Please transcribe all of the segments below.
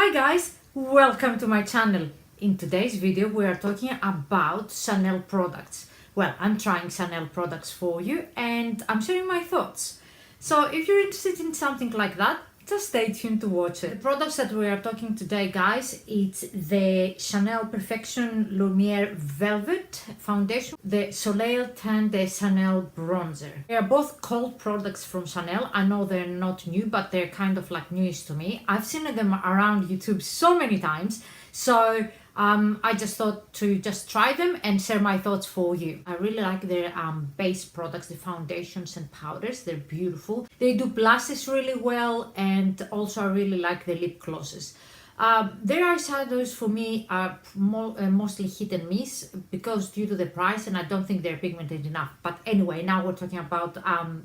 Hi guys, welcome to my channel. In today's video we are talking about Chanel products. Well, I'm trying Chanel products for you and I'm sharing my thoughts. So if you're interested in something like that, just stay tuned to watch it. The products that we are talking today, guys, it's the Chanel Perfection Lumiere Velvet Foundation, the Soleil Tan Bronzer. They are both cold products from Chanel. I know they're not new, but they're kind of like newish to me. I've seen them around YouTube so many times, so I just thought to just try them and share my thoughts for you. I really like their base products, the foundations and powders. They're beautiful. They do blushes really well, and also I really like the lip glosses. Their eyeshadows for me are mostly hit and miss because due to the price, and I don't think they're pigmented enough. But anyway, now we're talking about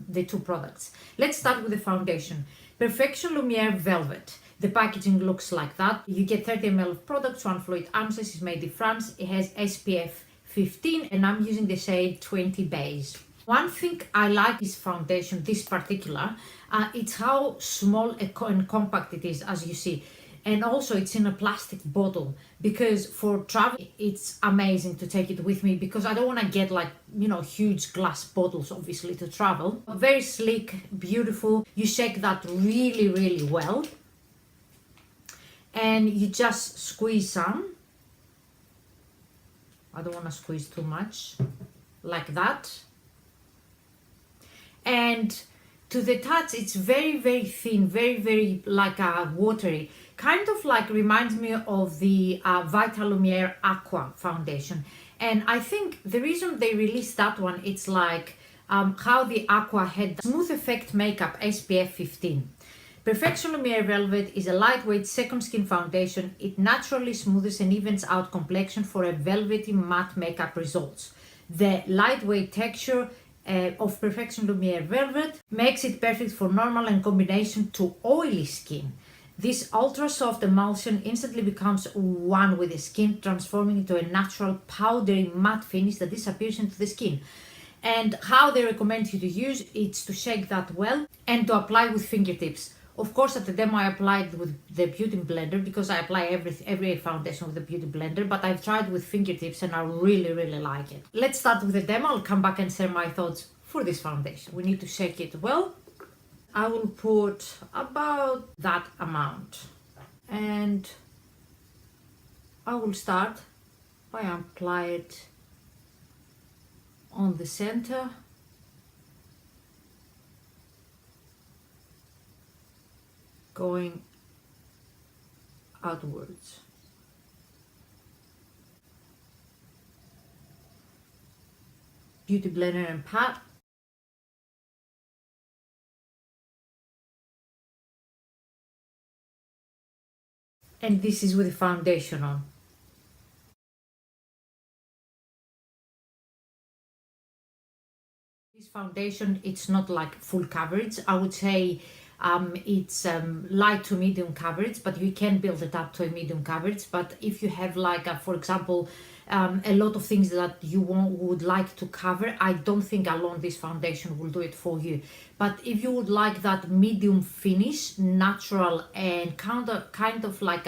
the two products. Let's start with the foundation. Perfection Lumiere Velvet. The packaging looks like that. You get 30 ml of product, one fluid ounces. It's made in France. It has SPF 15 and I'm using the shade 20 beige. One thing I like this foundation, this particular, it's how small and compact it is, as you see. And also it's in a plastic bottle, because for travel it's amazing to take it with me, because I don't want to get like, you know, huge glass bottles obviously to travel. Very sleek, beautiful. You shake that really well. And you just squeeze some. I don't want to squeeze too much, like that. And to the touch, it's very thin, very like watery. Kind of like reminds me of the Vita Lumiere Aqua foundation. And I think the reason they released that one, it's like how the Aqua had smooth effect makeup SPF 15. Perfection Lumiere Velvet is a lightweight second skin foundation. It naturally smooths and evens out complexion for a velvety matte makeup results. The lightweight texture of Perfection Lumiere Velvet makes it perfect for normal and combination to oily skin. This ultra soft emulsion instantly becomes one with the skin, transforming into a natural powdery matte finish that disappears into the skin. And how they recommend you to use it's to shake that well and to apply with fingertips. Of course, at the demo I applied with the beauty blender, because I apply every foundation with the beauty blender, but I've tried with fingertips and I really like it. Let's start with the demo. I'll come back and share my thoughts for this foundation. We need to shake it well. I will put about that amount, and I will start by apply it on the center. Going outwards. Beauty blender and pat. And this is with the foundation on. This foundation, it's not like full coverage. I would say it's light to medium coverage, but you can build it up to a medium coverage. But if you have like for example a lot of things that you would like to cover, I don't think alone this foundation will do it for you. But if you would like that medium finish, natural and kind of like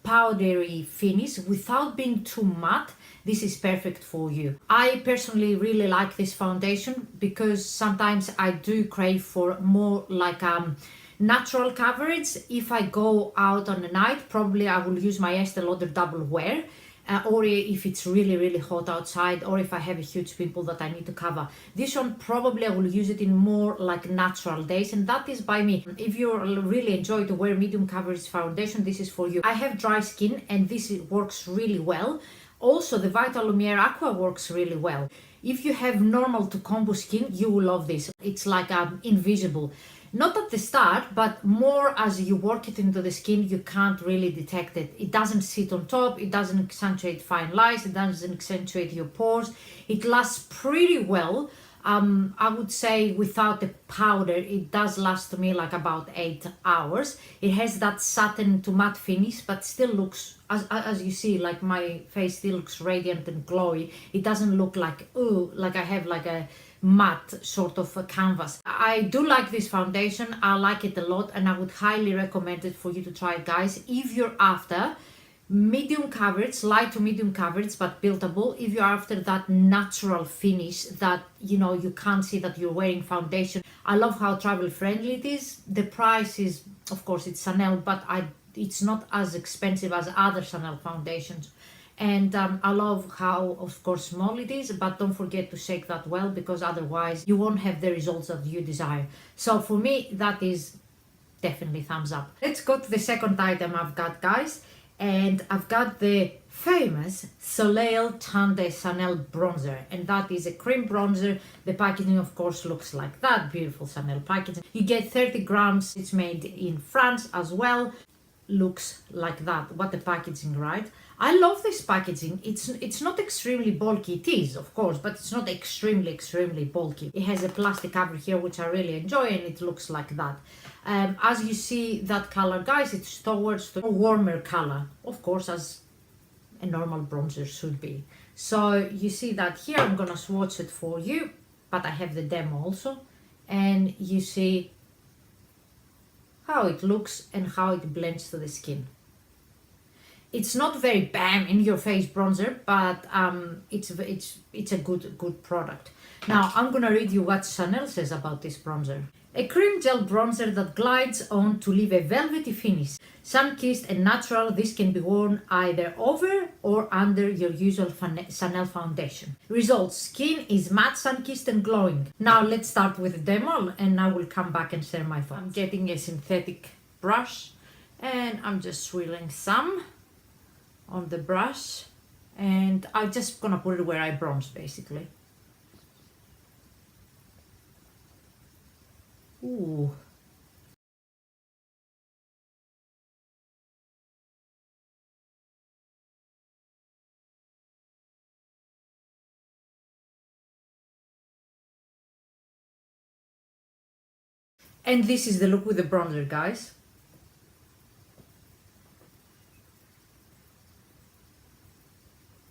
powdery finish without being too matte, this is perfect for you. I personally really like this foundation because sometimes I do crave for more like natural coverage. If I go out on a night, probably I will use my Estee Lauder Double Wear, or if it's really hot outside, or if I have a huge pimple that I need to cover. This one probably I will use it in more like natural days, and that is by me. If you really enjoy to wear medium coverage foundation, this is for you. I have dry skin and this works really well. Also, the Vita Lumiere Aqua works really well. If you have normal to combo skin, you will love this. It's like invisible. Not at the start, but more as you work it into the skin, you can't really detect it. It doesn't sit on top, it doesn't accentuate fine lines, it doesn't accentuate your pores. It lasts pretty well. I would say without the powder, it does last to me like about 8 hours. It has that satin to matte finish, but still looks, as you see, like my face still looks radiant and glowy. It doesn't look like, ooh, like I have like a matte sort of a canvas. I do like this foundation. I like it a lot, and I would highly recommend it for you to try it, guys, if you're after medium coverage, light to medium coverage but buildable. If you're after that natural finish that you can't see that you're wearing foundation. I love how travel friendly it is. The price is, of course, it's Chanel, but it's not as expensive as other Chanel foundations. And I love how, of course, small it is, but don't forget to shake that well, because otherwise you won't have the results that you desire. So for me, that is definitely thumbs up. Let's go to the second item I've got, guys. And I've got the famous Soleil Tan Bronzer, and that is a cream bronzer. The packaging, of course, looks like that, beautiful Chanel packaging. You get 30 grams, it's made in France as well. Looks like that. What a packaging, right? I love this packaging. It's not extremely bulky. It is, of course, but it's not extremely bulky. It has a plastic cover here, which I really enjoy, and it looks like that. As you see that color, guys, it's towards the warmer color, of course, as a normal bronzer should be. So you see that here. I'm gonna swatch it for you, but I have the demo also, and you see how it looks and how it blends to the skin. It's not very bam in your face bronzer, but it's a good product. Now I'm gonna read you what Chanel says about this bronzer. A cream gel bronzer that glides on to leave a velvety finish. Sun-kissed and natural, this can be worn either over or under your usual Chanel foundation. Results: skin is matte, sun-kissed and glowing. Now let's start with the demo, and I will come back and share my thoughts. I'm getting a synthetic brush, and I'm just swirling some on the brush, and I'm just gonna put it where I bronze, basically. Ooh. And this is the look with the bronzer, guys.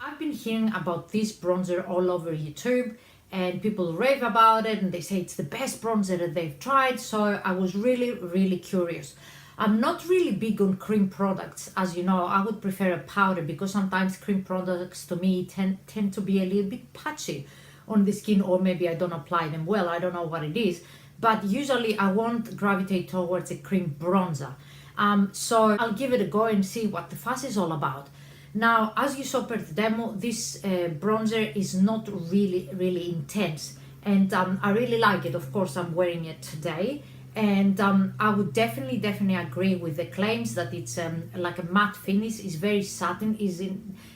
I've been hearing about this bronzer all over YouTube, and people rave about it, and they say it's the best bronzer that they've tried. So I was really curious. I'm not really big on cream products, as you know. I would prefer a powder, because sometimes cream products to me tend to be a little bit patchy on the skin, or maybe I don't apply them well. I don't know what it is, but usually I won't gravitate towards a cream bronzer. So I'll give it a go and see what the fuss is all about. Now, as you saw per the demo, this bronzer is not really intense, and I really like it. Of course, I'm wearing it today, and I would definitely agree with the claims that it's like a matte finish. Is very satin.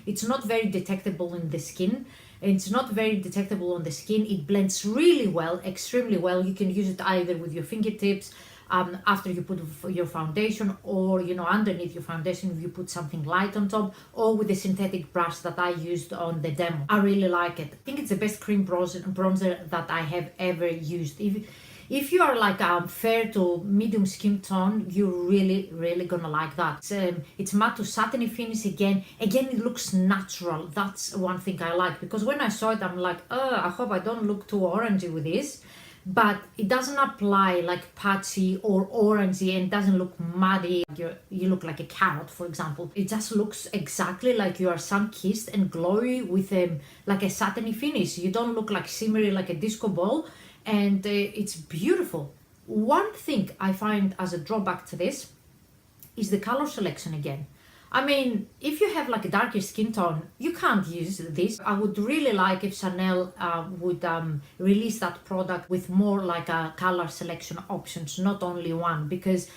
It's not very detectable in the skin. It's not very detectable on the skin. It blends really well, extremely well. You can use it either with your fingertips, after you put your foundation, or underneath your foundation if you put something light on top, or with the synthetic brush that I used on the demo. I really like it. I think it's the best cream bronzer that I have ever used. If you are like fair to medium skin tone, you're really gonna like that. It's matte to satiny finish again. It looks natural. That's one thing I like, because when I saw it, I'm like, I hope I don't look too orangey with this. But it doesn't apply like patchy or orangey, and doesn't look muddy. You look like a carrot, for example. It just looks exactly like you are sun-kissed and glowy with like a satiny finish. You don't look like shimmery like a disco ball, and it's beautiful. One thing I find as a drawback to this is the color selection again. I mean, if you have like a darker skin tone, you can't use this. I would really like if Chanel would release that product with more like a color selection options, not only one, because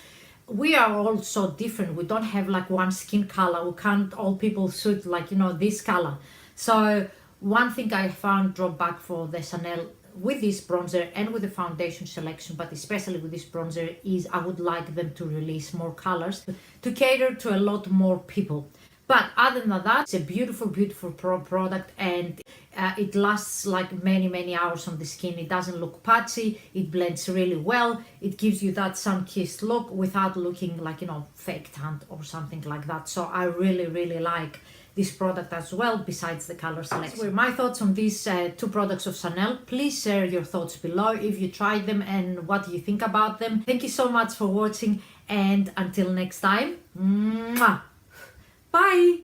we are all so different. We don't have like one skin color. We can't all people suit like, this color. So one thing I found drawback for the Chanel with this bronzer and with the foundation selection, but especially with this bronzer, is I would like them to release more colors to cater to a lot more people. But other than that, it's a beautiful product, and It lasts like many hours on the skin. It doesn't look patchy. It blends really well. It gives you that sun-kissed look without looking like, you know, fake tanned or something like that. So I really like this product as well, besides the color selection. Those were my thoughts on these two products of Chanel. Please share your thoughts below if you tried them and what you think about them. Thank you so much for watching, and until next time, mwah! Bye!